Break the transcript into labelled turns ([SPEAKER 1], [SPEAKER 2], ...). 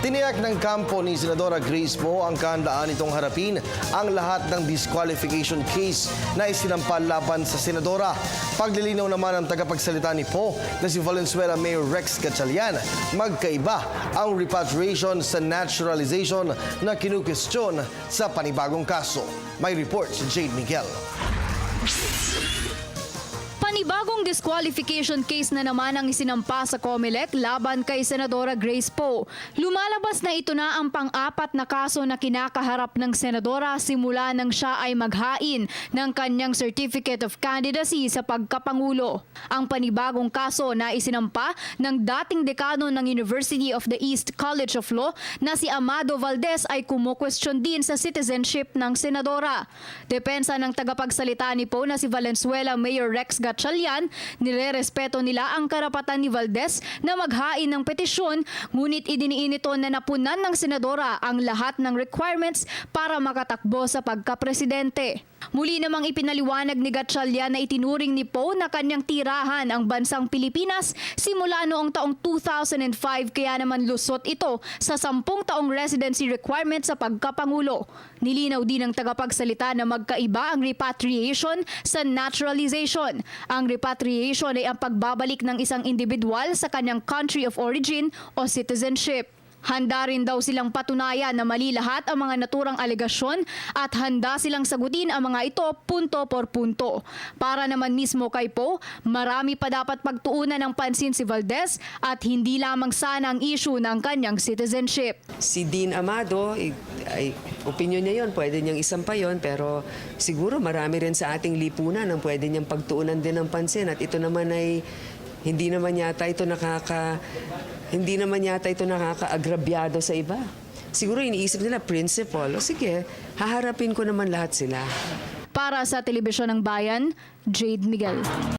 [SPEAKER 1] Tiniyak ng kampo ni Senadora Grace Poe ang kahandaan nitong harapin ang lahat ng disqualification case na isinampal laban sa Senadora. Paglilinaw naman ng tagapagsalita ni Poe na si Valenzuela Mayor Rex Gatchalian, magkaiba ang repatriation sa naturalization na kinukwestiyon sa panibagong kaso. May report si Jade Miguel.
[SPEAKER 2] Panibagong disqualification case na naman ang isinampa sa COMELEC laban kay Senadora Grace Poe. Lumalabas na ito na ang pang-apat na kaso na kinakaharap ng Senadora simula nang siya ay maghain ng kanyang Certificate of Candidacy sa pagkapangulo. Ang panibagong kaso na isinampa ng dating dekano ng University of the East College of Law na si Amado Valdez ay kumukwestiyon din sa citizenship ng Senadora. Depensa ng tagapagsalita ni Poe na si Valenzuela Mayor Rex Gatchalian, nirerespeto nila ang karapatan ni Valdez na maghain ng petisyon, ngunit idiniin nito na napunan ng Senadora ang lahat ng requirements para makatakbo sa pagkapresidente. Muli namang ipinaliwanag ni Gatchalian na itinuring ni Poe na kanyang tirahan ang bansang Pilipinas simula noong taong 2005, kaya naman lusot ito sa 10 taong residency requirement sa pagkapangulo. Nilinaw din ng tagapagsalita na magkaiba ang repatriation sa naturalization. Ang repatriation ay ang pagbabalik ng isang individual sa kanyang country of origin o citizenship. Handa rin daw silang patunayan na mali lahat ang mga naturang alegasyon at handa silang sagutin ang mga ito punto por punto. Para naman mismo kay Poe, marami pa dapat pagtuunan ng pansin si Valdez at hindi lamang sana ang issue ng kanyang citizenship.
[SPEAKER 3] Si Dean Amado, opinion niya yon, pwede niyang isampa yon, pero siguro marami rin sa ating lipunan ang pwede niyang pagtuunan din ng pansin, at ito naman ay hindi naman yata ito nakaka-agrabyado sa iba. Siguro iniisip nila principle. O sige, haharapin ko naman lahat sila.
[SPEAKER 2] Para sa Telebisyon ng Bayan, Jade Miguel.